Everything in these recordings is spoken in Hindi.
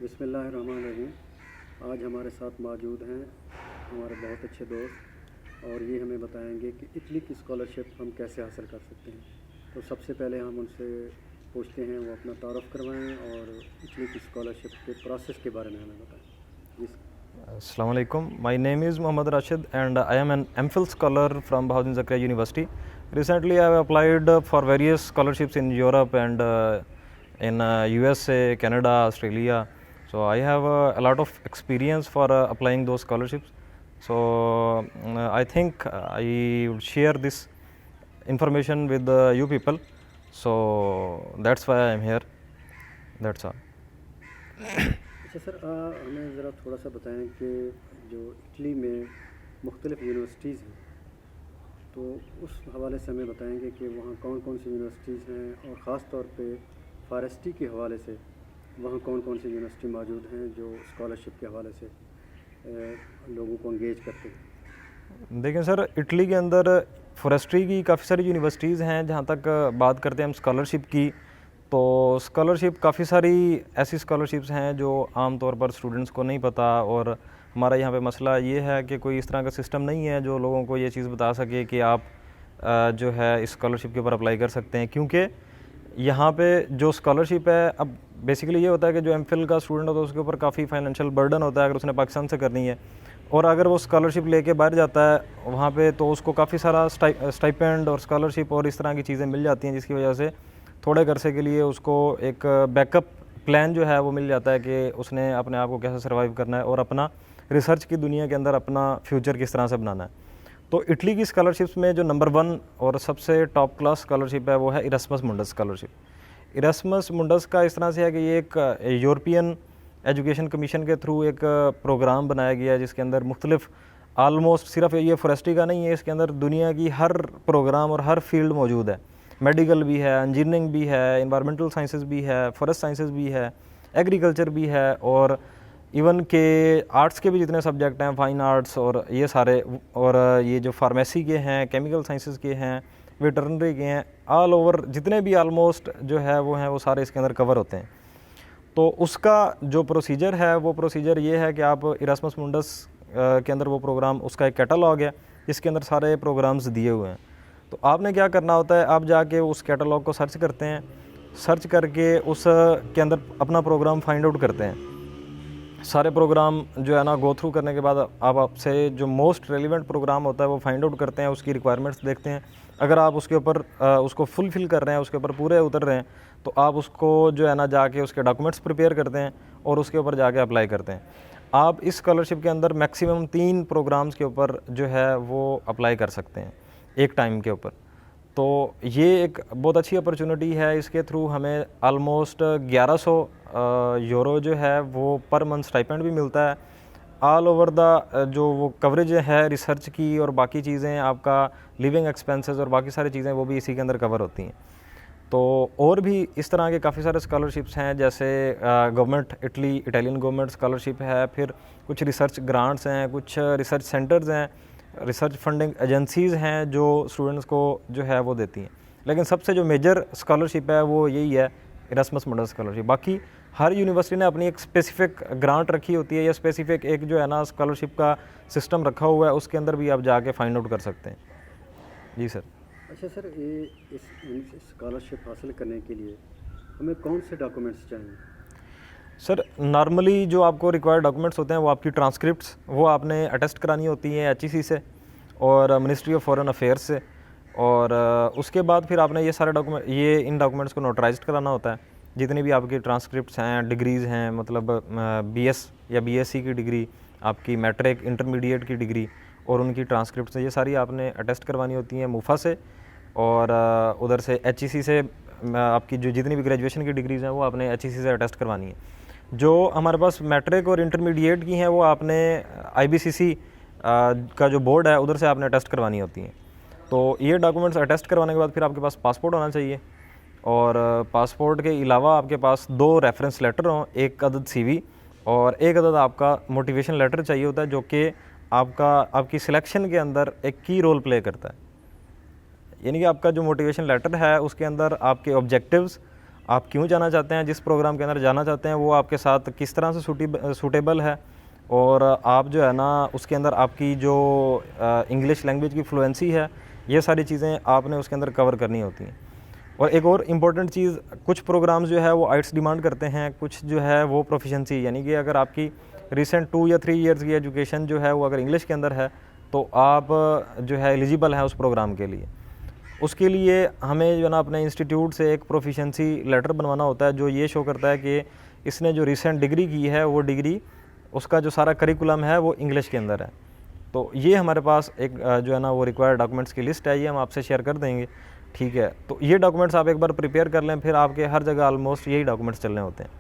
बिस्मिल्लाहिर्रहमानिर्रहीम। आज हमारे साथ मौजूद हैं हमारे बहुत अच्छे दोस्त और ये हमें बताएंगे कि इटली की स्कॉलरशिप हम कैसे हासिल कर सकते हैं। तो सबसे पहले हम उनसे पूछते हैं वो अपना तारुफ़ करवाएं और इटली की स्कॉलरशिप के प्रोसेस के बारे में हमें बताएं। जी Assalamu alaikum. My name is Muhammad Rashid and I am an MPhil scholar from Bahauddin Zakariya University. Recently I have applied for various scholarships in Europe and in USA, Canada, Australia. So I have a lot of experience for applying those scholarships. So I think I would share this information with you people. So that's why I am here. That's all. अच्छा सर, हमें ज़रा थोड़ा सा बताएं कि जो इटली में मुख्तलिफ़ यूनिवर्सिटीज़ हैं तो उस हवाले से हमें बताएंगे कि वहाँ कौन कौन सी यूनिवर्सिटीज़ हैं और ख़ास तौर पे फॉरेस्ट्री के हवाले से वहाँ कौन कौन सी यूनिवर्सिटी मौजूद हैं जो स्कॉलरशिप के हवाले से लोगों को इंगेज करते हैं। देखिए सर, इटली के अंदर फॉरेस्ट्री की काफ़ी सारी यूनिवर्सिटीज़ हैं। जहाँ तक बात करते हैं हम स्कॉलरशिप की, तो स्कॉलरशिप काफ़ी सारी ऐसी स्कॉलरशिप्स हैं जो आम तौर पर स्टूडेंट्स को नहीं पता। और हमारा यहाँ पे मसला ये है कि कोई इस तरह का सिस्टम नहीं है जो लोगों को ये चीज़ बता सके कि आप जो है इस स्कॉलरशिप के ऊपर अप्लाई कर सकते हैं। क्योंकि यहाँ पे जो स्कॉलरशिप है, अब बेसिकली ये होता है कि जो एमफिल का स्टूडेंट होता है उसके ऊपर काफ़ी फाइनेंशियल बर्डन होता है अगर उसने पाकिस्तान से करनी है। और अगर वो स्कॉलरशिप लेके बाहर जाता है वहाँ पे, तो उसको काफ़ी सारा स्टाइपेंड और स्कॉलरशिप और इस तरह की चीज़ें मिल जाती हैं, जिसकी वजह से थोड़े अरसे के लिए उसको एक बैकअप प्लान जो है वो मिल जाता है कि उसने अपने आप को कैसे सर्वाइव करना है और अपना रिसर्च की दुनिया के अंदर अपना फ्यूचर किस तरह से बनाना है। तो इटली की स्कॉलरशिप्स में जो नंबर 1 और सबसे टॉप क्लास स्कॉलरशिप है वो है इरास्मस मुंडस स्कॉलरशिप। इरास्मस मुंडस का इस तरह से है कि ये एक यूरोपियन एजुकेशन कमीशन के थ्रू एक प्रोग्राम बनाया गया है जिसके अंदर मुख्तलिफ आलमोस्ट सिर्फ ये फॉरेस्ट्री का नहीं है, इसके अंदर दुनिया की हर प्रोग्राम और हर फील्ड मौजूद है। मेडिकल भी है, इंजीनियरिंग भी है, इन्वायरमेंटल साइंसेस भी है, फॉरेस्ट साइंसेस भी है, एग्रीकल्चर भी है और इवन के आर्ट्स के भी जितने सब्जेक्ट हैं, फाइन आर्ट्स और ये सारे, और ये जो फार्मेसी के हैं, केमिकल साइंसेस के हैं, वेटरनरी के हैं, ऑल ओवर जितने भी आलमोस्ट जो है वो सारे इसके अंदर कवर होते हैं। तो उसका जो प्रोसीजर है वो प्रोसीजर ये है कि आप इरास्मस मुंडस के अंदर वो प्रोग्राम, उसका एक कैटलॉग है जिसके अंदर सारे प्रोग्राम्स दिए हुए हैं। तो आपने क्या करना होता है, आप जाके उस कैटलॉग को सर्च करते हैं, सर्च करके उस के अंदर अपना प्रोग्राम फाइंड आउट करते हैं। सारे प्रोग्राम जो है ना गो थ्रू करने के बाद आप आपसे जो मोस्ट रेलिवेंट प्रोग्राम होता है वो फाइंड आउट करते हैं, उसकी रिक्वायरमेंट्स देखते हैं। अगर आप उसके ऊपर उसको फुलफ़िल कर रहे हैं, उसके ऊपर पूरे उतर रहे हैं, तो आप उसको जो है ना जाके उसके डॉक्यूमेंट्स प्रिपेयर करते हैं और उसके ऊपर जाके अप्लाई करते हैं। आप इस स्कॉलरशिप के अंदर मैक्सिमम 3 प्रोग्राम्स के ऊपर जो है वो अप्लाई कर सकते हैं एक टाइम के ऊपर। तो ये एक बहुत अच्छी अपॉर्चुनिटी है। इसके थ्रू हमें आलमोस्ट 1100 यूरो जो है वो पर मंथ स्टाइपेंड भी मिलता है। ऑल ओवर द जो वो कवरेज है रिसर्च की और बाकी चीज़ें, आपका लिविंग एक्सपेंसेस और बाकी सारी चीज़ें वो भी इसी के अंदर कवर होती हैं। तो और भी इस तरह के काफ़ी सारे स्कॉलरशिप्स हैं, जैसे गवर्नमेंट इटालियन गवर्नमेंट स्कॉलरशिप है, फिर कुछ रिसर्च ग्रांट्स हैं, कुछ रिसर्च सेंटर्स हैं, रिसर्च फंडिंग एजेंसीज़ हैं जो स्टूडेंट्स को जो है वो देती हैं। लेकिन सबसे जो मेजर स्कॉलरशिप है वो यही है, इरास्मस मुंडस स्कॉलरशिप। बाकी हर यूनिवर्सिटी ने अपनी एक स्पेसिफिक ग्रांट रखी होती है या स्पेसिफिक एक जो है ना स्कॉलरशिप का सिस्टम रखा हुआ है, उसके अंदर भी आप जाके फाइंड आउट कर सकते हैं। जी सर। अच्छा सर, ये इस स्कॉलरशिप हासिल करने के लिए हमें कौन से डॉक्यूमेंट्स चाहिए? सर नॉर्मली जो आपको रिक्वायर्ड डॉक्यूमेंट्स होते हैं वो आपकी ट्रांसक्रिप्ट्स वो आपने अटेस्ट करानी होती हैं HEC से और मिनिस्ट्री ऑफ फॉरेन अफेयर्स से। और उसके बाद फिर आपने ये सारे इन डॉक्यूमेंट्स को नोटराइज्ड कराना होता है। जितनी भी आपकी ट्रांसक्रिप्ट्स हैं, डिग्रीज़ हैं, मतलब BS या BSc की डिग्री, आपकी मैट्रिक इंटरमीडिएट की डिग्री और उनकी ट्रांसक्रिप्ट्स, ये सारी आपने अटेस्ट करवानी होती हैं मुफा से। और उधर से HEC से आपकी जो जितनी भी ग्रेजुएशन की डिग्रीज़ हैं वो आपने HEC से अटेस्ट करवानी है। जो हमारे पास मैट्रिक और इंटरमीडिएट की हैं वो आपने IBCC का जो बोर्ड है उधर से आपने अटेस्ट करवानी होती हैं। तो ये डॉक्यूमेंट्स अटेस्ट करवाने के बाद फिर आपके पास पासपोर्ट होना चाहिए और पासपोर्ट के अलावा आपके पास 2 रेफरेंस लेटर हों, 1 अदद CV और 1 अदद आपका मोटिवेशन लेटर चाहिए होता है, जो कि आपकी सिलेक्शन के अंदर एक की रोल प्ले करता है। यानी कि आपका जो मोटिवेशन लेटर है उसके अंदर आपके ऑब्जेक्टिव्स, आप क्यों जाना चाहते हैं, जिस प्रोग्राम के अंदर जाना चाहते हैं वो आपके साथ किस तरह से सूटेबल है, और आप जो है ना उसके अंदर आपकी जो इंग्लिश लैंग्वेज की फ्लुएंसी है, ये सारी चीज़ें आपने उसके अंदर कवर करनी होती हैं। और एक और इम्पॉर्टेंट चीज़, कुछ प्रोग्राम्स जो है वो आइट्स डिमांड करते हैं, कुछ जो है वो प्रोफिशेंसी, यानी कि अगर आपकी रिसेंट 2 या 3 ईयर्स की एजुकेशन जो है वो अगर इंग्लिश के अंदर है तो आप जो है एलिजिबल हैं उस प्रोग्राम के लिए। उसके लिए हमें जो है ना अपने इंस्टीट्यूट से एक प्रोफिशेंसी लेटर बनवाना होता है, जो ये शो करता है कि इसने जो रिसेंट डिग्री की है वो डिग्री, उसका जो सारा करिकुलम है वो इंग्लिश के अंदर है। तो ये हमारे पास एक जो है ना वो रिक्वायर्ड डॉक्यूमेंट्स की लिस्ट है, ये हम आपसे शेयर कर देंगे, ठीक है। तो ये डॉक्यूमेंट्स आप एक बार प्रिपेयर कर लें, फिर आपके हर जगह ऑलमोस्ट यही डॉक्यूमेंट्स चलने होते हैं।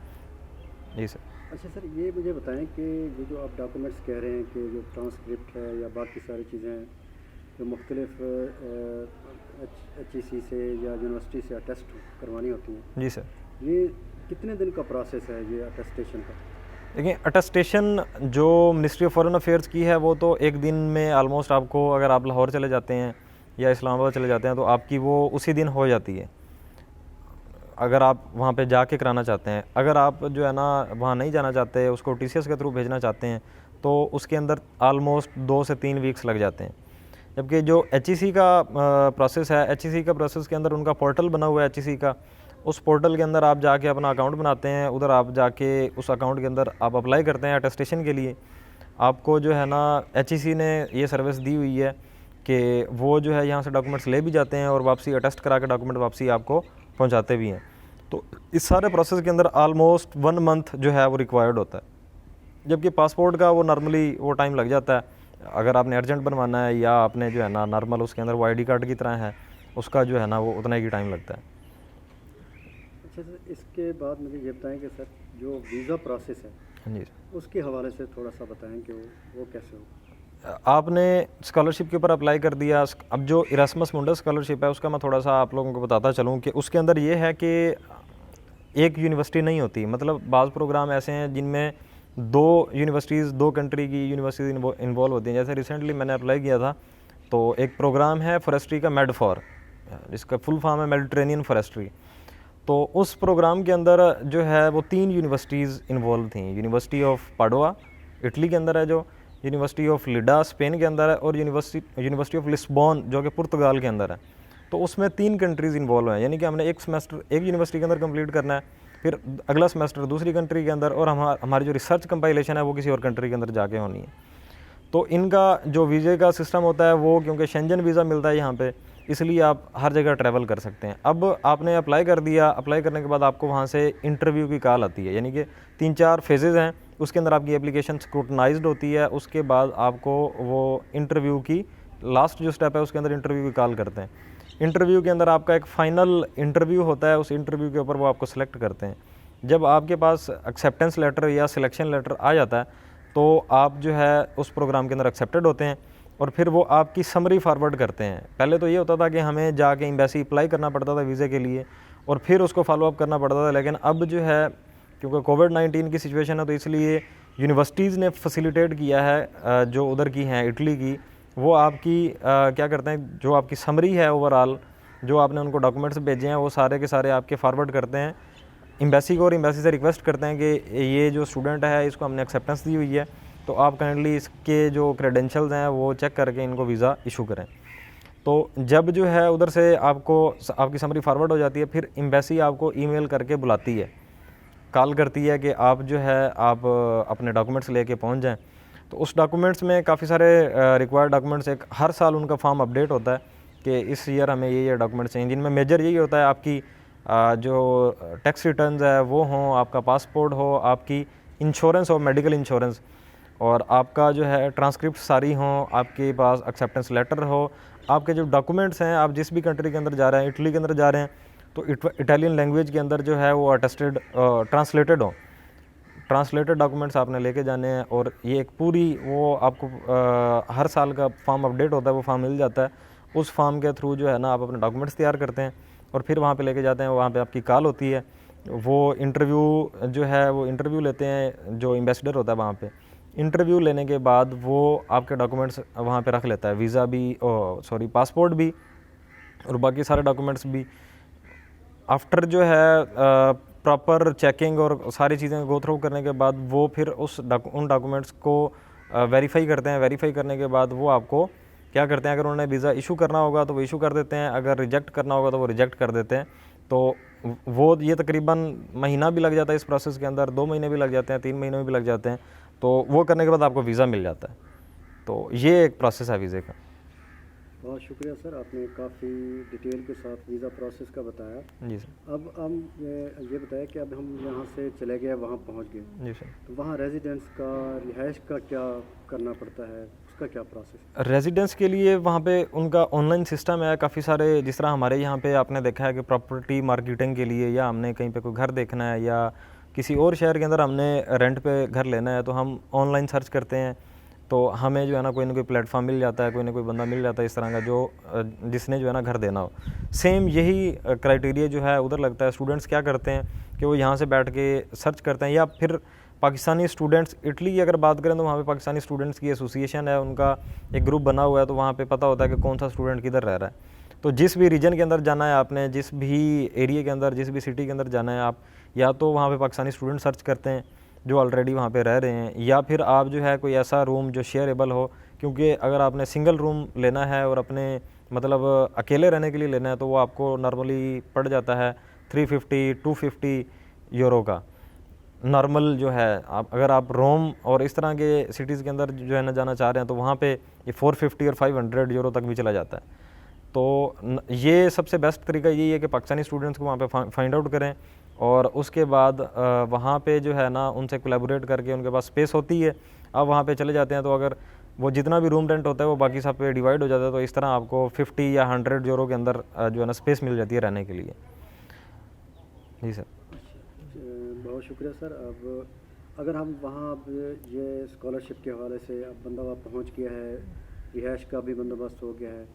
जी सर। अच्छा सर, ये मुझे बताएं कि ये जो आप डॉक्यूमेंट्स कह रहे हैं कि जो ट्रांसक्रिप्ट है या बाकी सारी चीज़ें हैं जो मुख्तलिफ HEC से या यूनिवर्सिटी से अटेस्ट करवानी होती हैं, जी सर। ये कितने दिन का प्रोसेस है ये अटेस्टेशन का? देखिए, अटेस्टेशन जो मिनिस्ट्री ऑफ फॉरेन अफेयर्स की है वो तो एक दिन में ऑलमोस्ट आपको, अगर आप लाहौर चले जाते हैं या इस्लामाबाद चले जाते हैं तो आपकी वो उसी दिन हो जाती है, अगर आप वहाँ पे जाके कराना चाहते हैं। अगर आप जो है ना वहाँ नहीं जाना चाहते, उसको TCS के थ्रू भेजना चाहते हैं, तो उसके अंदर ऑलमोस्ट 2 से 3 वीक्स लग जाते हैं। जबकि जो HEC का प्रोसेस है, HEC का प्रोसेस के अंदर उनका पोर्टल बना हुआ है HEC का, उस पोर्टल के अंदर आप जाके अपना अकाउंट बनाते हैं, उधर आप जाके उस अकाउंट के अंदर आप अप्लाई करते हैं अटेस्टेशन के लिए। आपको जो है ना HEC ने ये सर्विस दी हुई है कि वो जो है यहाँ से डॉक्यूमेंट्स ले भी जाते हैं और वापसी अटेस्ट करा के डॉक्यूमेंट वापसी आपको पहुँचाते भी हैं। तो इस सारे प्रोसेस के अंदर ऑलमोस्ट 1 मंथ जो है वो रिक्वायर्ड होता है, जबकि पासपोर्ट का वो नॉर्मली वो टाइम लग जाता है। अगर आपने अर्जेंट बनवाना है या आपने जो है ना नॉर्मल उसके अंदर वो ID कार्ड की तरह है, उसका जो है ना वो उतना ही टाइम लगता है। अच्छा सर, इसके बाद मुझे ये बताएं कि सर जो वीज़ा प्रोसेस है हाँ जी। उसके हवाले से थोड़ा सा बताएं कि वो कैसे हो। आपने स्कॉलरशिप के ऊपर अप्लाई कर दिया। अब जो इरास्मस मुंडस स्कॉलरशिप है उसका मैं थोड़ा सा आप लोगों को बताता चलूँ कि उसके अंदर ये है कि एक यूनिवर्सिटी नहीं होती, मतलब बाज़ प्रोग्राम ऐसे हैं जिनमें 2 यूनिवर्सिटीज़, 2 कंट्री की यूनिवर्सिटीज़ इन्वॉल्व होती हैं। जैसे रिसेंटली मैंने अप्लाई किया था, तो एक प्रोग्राम है फॉरेस्ट्री का, मेडफॉर, जिसका फुल फॉर्म है मेडिटेरेनियन फॉरेस्ट्री। तो उस प्रोग्राम के अंदर जो है वो 3 यूनिवर्सिटीज़ इन्वॉल्व थी। यूनिवर्सिटी ऑफ पाडोआ इटली के अंदर है, जो यूनिवर्सिटी ऑफ लिडा स्पेन के अंदर है, और यूनिवर्सिटी ऑफ लिस्बॉन जो कि पुर्तगाल के अंदर है। तो उसमें 3 कंट्रीज़ इन्वॉल्व हैं, यानी कि हमने एक सेमेस्टर एक यूनिवर्सिटी के अंदर कंप्लीट करना है, फिर अगला सेमेस्टर दूसरी कंट्री के अंदर, और हमारी जो रिसर्च कंपाइलेशन है वो किसी और कंट्री के अंदर जाके होनी है। तो इनका जो वीज़े का सिस्टम होता है वो, क्योंकि शेंजन वीज़ा मिलता है यहाँ पे, इसलिए आप हर जगह ट्रैवल कर सकते हैं। अब आपने अप्लाई कर दिया, अप्लाई करने के बाद आपको वहाँ से इंटरव्यू की कॉल आती है, यानी कि 3-4 फेजेज़ हैं, उसके अंदर आपकी एप्लीकेशन स्क्रूटनाइज्ड होती है। उसके बाद आपको वो इंटरव्यू की लास्ट जो स्टेप है उसके अंदर इंटरव्यू की कॉल करते हैं। इंटरव्यू के अंदर आपका एक फ़ाइनल इंटरव्यू होता है, उस इंटरव्यू के ऊपर वो आपको सेलेक्ट करते हैं। जब आपके पास एक्सेप्टेंस लेटर या सिलेक्शन लेटर आ जाता है तो आप जो है उस प्रोग्राम के अंदर एक्सेप्टेड होते हैं, और फिर वो आपकी समरी फॉरवर्ड करते हैं। पहले तो ये होता था कि हमें जाके एम्बेसी अप्लाई करना पड़ता था वीज़े के लिए और फिर उसको फॉलोअप करना पड़ता था, लेकिन अब जो है क्योंकि कोविड-19 की सिचुएशन है तो इसलिए यूनिवर्सिटीज़ ने फैसिलिटेट किया है, जो उधर की हैं इटली की, वो आपकी क्या करते हैं, जो आपकी समरी है ओवरऑल, जो आपने उनको डॉक्यूमेंट्स भेजे हैं वो सारे के सारे आपके फॉरवर्ड करते हैं एम्बेसी को, और एम्बेसी से रिक्वेस्ट करते हैं कि ये जो स्टूडेंट है इसको हमने एक्सेप्टेंस दी हुई है, तो आप काइंडली इसके जो क्रेडेंशियल्स हैं वो चेक करके इनको वीज़ा इशू करें। तो जब जो है उधर से आपकी समरी फॉरवर्ड हो जाती है, फिर एम्बेसी आपको ईमेल करके बुलाती है, कॉल करती है कि आप जो है आप अपने डॉक्यूमेंट्स लेके पहुंच जाएं। तो उस डॉक्यूमेंट्स में काफ़ी सारे रिक्वायर्ड डॉक्यूमेंट्स, एक हर साल उनका फॉर्म अपडेट होता है कि इस ईयर हमें ये डॉक्यूमेंट्स चाहिए, जिनमें मेजर यही होता है आपकी जो टैक्स रिटर्न्स है वो हों, आपका पासपोर्ट हो, आपकी इंश्योरेंस हो, मेडिकल इंश्योरेंस, और आपका जो है ट्रांसक्रिप्ट सारी हों, आपके पास एक्सेप्टेंस लेटर हो, आपके जो डॉक्यूमेंट्स हैं, आप जिस भी कंट्री के अंदर जा रहे हैं, इटली के अंदर जा रहे हैं तो इटालियन लैंग्वेज के अंदर जो है वो अटेस्टेड ट्रांसलेटेड हो, ट्रांसलेटेड डॉक्यूमेंट्स आपने लेके जाने हैं। और ये एक पूरी वो आपको हर साल का फॉर्म अपडेट होता है, वो फॉर्म मिल जाता है, उस फॉर्म के थ्रू जो है ना आप अपने डॉक्यूमेंट्स तैयार करते हैं और फिर वहाँ पे लेके जाते हैं। वहाँ पे आपकी कॉल होती है, वो इंटरव्यू जो है वो इंटरव्यू लेते हैं, जो एम्बेसडर होता है वहाँ पे। इंटरव्यू लेने के बाद वो आपके डॉक्यूमेंट्स वहाँ पे रख लेता है, वीज़ा भी, पासपोर्ट भी और बाकी सारे डॉक्यूमेंट्स भी। आफ्टर जो है प्रॉपर चेकिंग और सारी चीज़ें गो थ्रू करने के बाद वो फिर उन डॉक्यूमेंट्स को वेरीफाई करते हैं। वेरीफाई करने के बाद वो आपको क्या करते हैं, अगर उन्होंने वीज़ा इशू करना होगा तो वो इशू कर देते हैं, अगर रिजेक्ट करना होगा तो वो रिजेक्ट कर देते हैं। तो वो ये तकरीबन महीना भी लग जाता है इस प्रोसेस के अंदर, 2 महीने भी लग जाते हैं, 3 महीने में भी लग जाते हैं। तो वो करने के बाद आपको वीज़ा मिल जाता है। तो ये एक प्रोसेस है वीज़े का। बहुत शुक्रिया सर, आपने काफ़ी डिटेल के साथ वीज़ा प्रोसेस का बताया। जी सर। अब हम ये बताया कि अब हम यहाँ से चले गए, वहाँ पहुँच गए, जी सर। तो वहाँ रेजिडेंस का, रिहाइश का क्या करना पड़ता है, उसका क्या प्रोसेस है? रेजिडेंस के लिए वहाँ पे उनका ऑनलाइन सिस्टम है काफ़ी सारे। जिस तरह हमारे यहाँ पे आपने देखा है कि प्रॉपर्टी मार्केटिंग के लिए, या हमने कहीं पे कोई घर देखना है या किसी और शहर के अंदर हमने रेंट पे घर लेना है, तो हम ऑनलाइन सर्च करते हैं, तो हमें जो है ना कोई प्लेटफॉर्म मिल जाता है, कोई ना कोई बंदा मिल जाता है इस तरह का जो जिसने जो है ना घर देना हो। सेम यही क्राइटेरिया जो है उधर लगता है। स्टूडेंट्स क्या करते हैं कि वो यहाँ से बैठ के सर्च करते हैं, या फिर पाकिस्तानी स्टूडेंट्स, इटली की अगर बात करें तो वहाँ पे पाकिस्तानी स्टूडेंट्स की एसोसिएशन है, उनका एक ग्रुप बना हुआ है, तो वहाँ पे पता होता है कि कौन सा स्टूडेंट किधर रह रहा है। तो जिस भी रीजन के अंदर जाना है आपने, जिस भी एरिया के अंदर, जिस भी सिटी के अंदर जाना है आप, या तो वहाँ पे पाकिस्तानी स्टूडेंट सर्च करते हैं जो ऑलरेडी वहाँ पे रह रहे हैं, या फिर आप जो है कोई ऐसा रूम जो शेयरेबल हो, क्योंकि अगर आपने सिंगल रूम लेना है और अपने मतलब अकेले रहने के लिए लेना है तो वो आपको नॉर्मली पड़ जाता है 350-250 यूरो का नॉर्मल जो है। आप अगर आप रोम और इस तरह के सिटीज़ के अंदर जो है ना जाना चाह रहे हैं तो वहाँ पे ये 450 और 500 यूरो तक भी चला जाता है। तो ये सबसे बेस्ट तरीका यही है कि पाकिस्तानी स्टूडेंट्स को वहाँ पे फाइंड आउट करें, और उसके बाद वहाँ पे जो है ना उनसे कोलैबोरेट करके, उनके पास स्पेस होती है, आप वहाँ पे चले जाते हैं, तो अगर वो जितना भी रूम रेंट होता है वो बाकी सब पे डिवाइड हो जाता है, तो इस तरह आपको 50 या 100 यूरो के अंदर जो है ना स्पेस मिल जाती है रहने के लिए। जी सर। बहुत शुक्रिया सर। अब अगर हम वहाँ अब ये स्कॉलरशिप के हवाले से अब बंदा वहाँ पहुँच गया है, रिहाइश का भी बंदोबस्त हो गया है,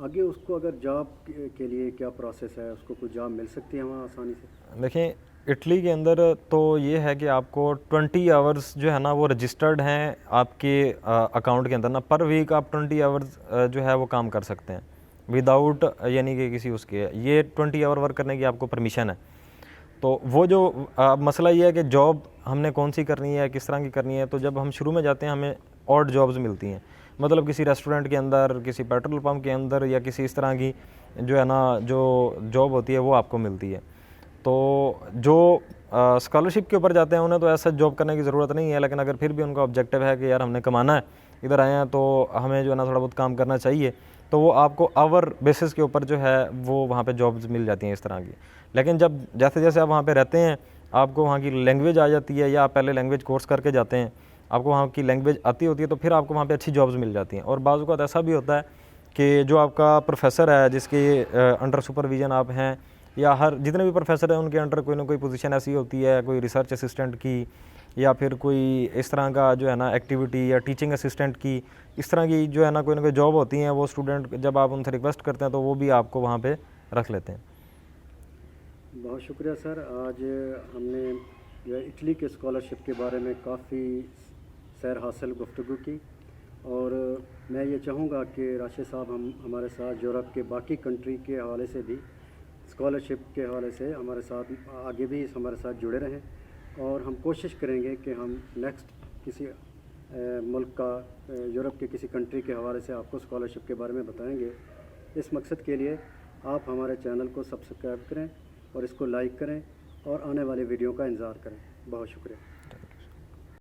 आगे उसको अगर जॉब के लिए क्या प्रोसेस है, उसको कोई जॉब मिल सकती है वहाँ आसानी से? देखें, इटली के अंदर तो ये है कि आपको 20 आवर्स जो है ना वो रजिस्टर्ड हैं आपके अकाउंट के अंदर ना, पर वीक आप 20 आवर्स जो है वो काम कर सकते हैं विदाउट यानी कि किसी उसके, ये 20 आवर वर्क करने की आपको परमिशन है। तो वो जो मसला ये है कि जॉब हमने कौन सी करनी है, किस तरह की करनी है, तो जब हम शुरू में जाते हैं हमें ऑड जॉब्स मिलती हैं, मतलब किसी रेस्टोरेंट के अंदर, किसी पेट्रोल पंप के अंदर, या किसी इस तरह की जो है ना जो जॉब होती है वो आपको मिलती है। तो जो स्कॉलरशिप के ऊपर जाते हैं उन्हें तो ऐसा जॉब करने की ज़रूरत नहीं है, लेकिन अगर फिर भी उनका ऑब्जेक्टिव है कि यार हमने कमाना है, इधर आए हैं तो हमें जो है ना थोड़ा बहुत काम करना चाहिए, तो वो आपको आवर बेसिस के ऊपर जो है वो वहाँ पे जॉब्स मिल जाती हैं इस तरह की। लेकिन जब जैसे जैसे आप वहाँ पे रहते हैं, आपको वहाँ की लैंग्वेज आ जाती है, या आप पहले लैंग्वेज कोर्स करके जाते हैं, आपको वहाँ की लैंग्वेज आती होती है, तो फिर आपको वहाँ पे अच्छी जॉब्स मिल जाती हैं। और बाज़ औक़ात ऐसा भी होता है कि जो आपका प्रोफेसर है, जिसके अंडर सुपरविज़न आप हैं, या हर जितने भी प्रोफेसर हैं उनके अंडर कोई ना कोई पोजीशन ऐसी होती है, कोई रिसर्च असिस्टेंट की, या फिर कोई इस तरह का जो है ना एक्टिविटी, या टीचिंग असिस्टेंट की, इस तरह की जो है ना कोई जॉब होती हैं। वो स्टूडेंट जब आप उनसे रिक्वेस्ट करते हैं तो वो भी आपको वहाँ पे रख लेते हैं। बहुत शुक्रिया सर। आज हमने जो है इटली के स्कॉलरशिप के बारे में काफ़ी सैर हासिल गुफ्तगू की, और मैं ये चाहूँगा कि राशिद साहब हम हमारे साथ यूरोप के बाकी कंट्री के हवाले से भी, स्कॉलरशिप के हवाले से हमारे साथ आगे भी हमारे साथ जुड़े रहें, और हम कोशिश करेंगे कि हम नेक्स्ट किसी मुल्क का, यूरोप के किसी कंट्री के हवाले से आपको स्कॉलरशिप के बारे में बताएंगे। इस मकसद के लिए आप हमारे चैनल को सब्सक्राइब करें और इसको लाइक करें और आने वाले वीडियो का इंतज़ार करें। बहुत शुक्रिया।